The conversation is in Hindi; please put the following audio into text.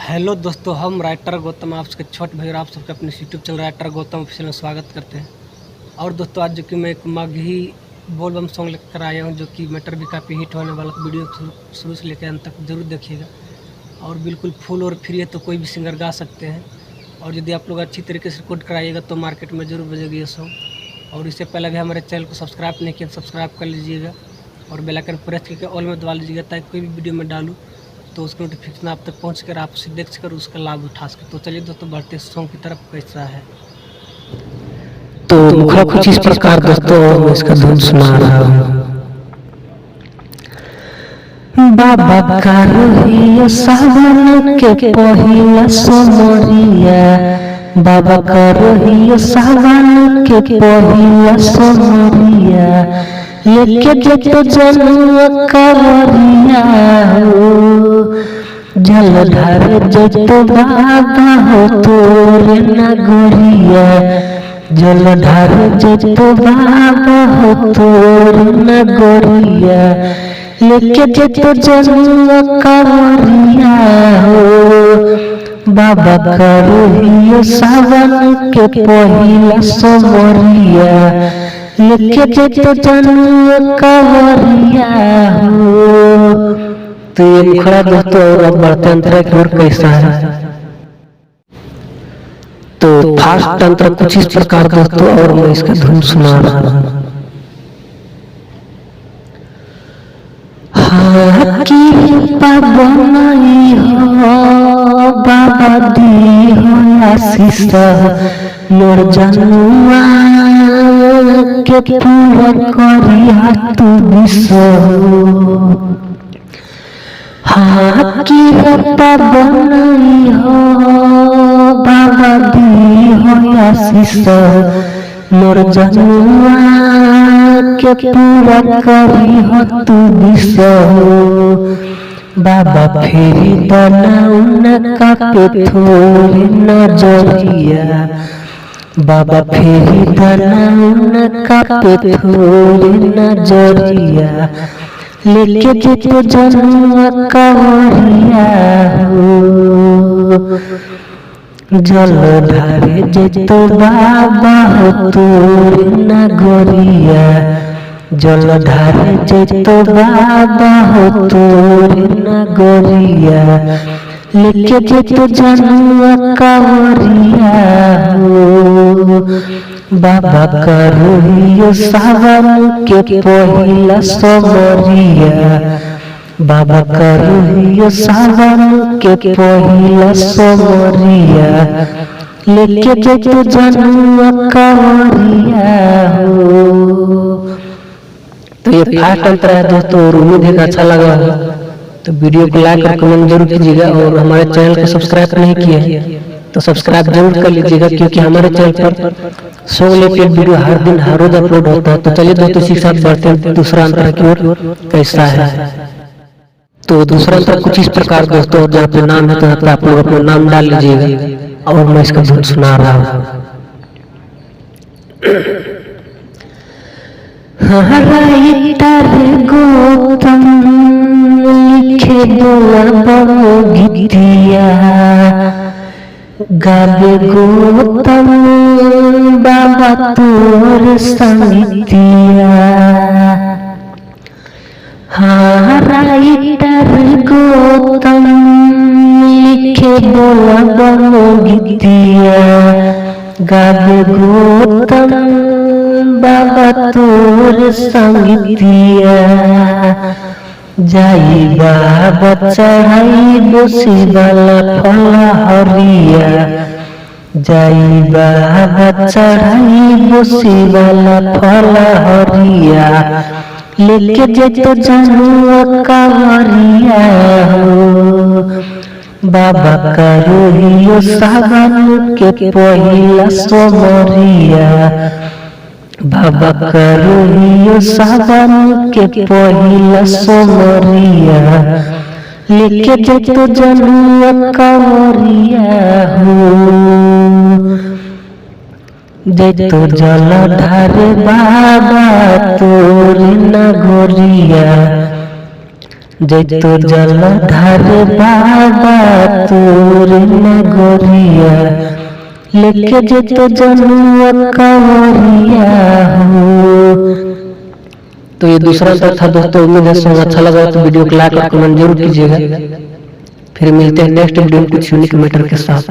हेलो दोस्तों, हम राइटर गौतम आप सबके छोटे भाई और आप सबके अपने YouTube channel writer Gautam official में स्वागत करते हैं। और दोस्तों, आज जो कि मैं एक माघी बोलबम सॉन्ग लेकर आया हूं, जो कि मैटर भी काफ़ी हिट होने वाला। वीडियो शुरू से लेकर अंत तक जरूर देखिएगा। और बिल्कुल फुल और फ्री है, तो कोई भी सिंगर गा सकते हैं। और यदि आप लोग अच्छी तरीके से रिकॉर्ड कराइएगा तो मार्केट में जरूर बजेगी ये सॉन्ग। और इससे पहले भी हमारे चैनल को सब्सक्राइब नहीं किया, सब्सक्राइब कर लीजिएगा और बेल आइकन प्रेस करके ऑल में दबा लीजिएगा, ताकि कोई भी वीडियो में डालूँ तो उसकी नोटिफिकेशन आप तक पहुँच कर आप उसे देख सकर उसका लाभ उठा सके। तो चलिए दोस्तों, बढ़ते सॉन्ग की तरफ। कैसा है तो मुखड़ा कुछ इस प्रकार दोस्तों, मैं इसका धुन सुना रहा हूँ। बाबा का रोहिया सावन के पहिला सोमरिया, बाबा का रोहिया सावन के पहिला सोमरिया, लेके जतो जनुआ कवरिया हो, जल ढार जतो बाबा हो तोरे नगरिया, जल ढार जतो बाबा हो तोरे नगरिया, लेके जतो जनुआ कवरिया हो, बाबा का रोहिया सावन के पहिला सोमरिया, लेके जतो जनुआ कवरिया हो। तो ये मुखड़ा दोस्तों, और अब बढ़ते अंतरा की ओर। कैसा है तो फास्ट अंतरा कुछ इस प्रकार दोस्तों, और मैं इसका धुन सुना रहा हूँ। हाँ की पाबनाई हो बाबा दी हो आशीष, मोर जनुआ के पूरा करिया तू विश्व। हाँ की पाबनाई हो बाबा दी हो आशीष, मोर जनुआ के पूरा करी हो तू विश्व। बाबा फेरी दना का पे थोड़ी नजरिया, बाबा फेरी दना का पे थोड़ी नजरिया, लेके जतो जनुआ कवरिया हो, जल ढारे जतो बाबा हो तोरे नगरिया, जल ढारे जतो बाबा हो तोरे नगरिया, लेके जतो जनुआ कवरिया हो, बाबा का रोहिया सावन के पहिला सोमरिया, बाबा का रोहिया सावन के पहिला सोमरिया, लेके जतो जनुआ कवरिया हो। तो ये फास्ट अंतरा है दोस्तों, और उम्मीद है कि अच्छा लगा हो। तो वीडियो को लाइक और कमेंट जरूर कीजिएगा, और हमारे चैनल को सब्सक्राइब नहीं किए तो सब्सक्राइब जरूर कर लीजिएगा, क्योंकि हमारे चैनल पर सॉन्ग रिलेटेड वीडियो हर दिन हर रोज अपलोड होता है। तो चलिए दोस्तों, इसी के साथ बढ़ते हैं दूसरा अंतरा की ओर। कैसा है तो दूसरा अंतर कुछ इस प्रकार दोस्तों, जहाँ पे नाम है तो यहाँ पे आप लोग अपना नाम डाल लीजिएगा, और मैं इसका धुन सुना रहा हूँ। राइटर गौतम लिखे बोला गीतिया, गावे गौतम बाबा तोर संगीतिया। हाँ राइटर गौतम लिखे बोला गीतिया, गावे गौतम बाबा तोर संगीतिया, जाई बाबा चढ़ाई बोसी वाला फला हरिया, जाई बाबा चढ़ाई बोसी वाला फला हरिया, लेके जतो जनुआ कवरिया हो, बाबा का रोहिया सावन के पहिला सोमरिया, बाबा का रोहिया सावन के पहिला सोमरिया, लेके जतो जनुआ कवरिया हो, जतो जल ढारे बाबा तोर नगरिया, जैतो जलधार बाबा तोर नगरिया लेके जैतो जनुआ कंवरिया हो। तो ये दूसरा अंतर था दोस्तों। उम्मीद है सॉन्ग अच्छा लगा तो वीडियो को लाइक और कमेंट जरूर कीजिएगा। फिर मिलते हैं नेक्स्ट वीडियो में कुछ यूनिक मैटर के साथ।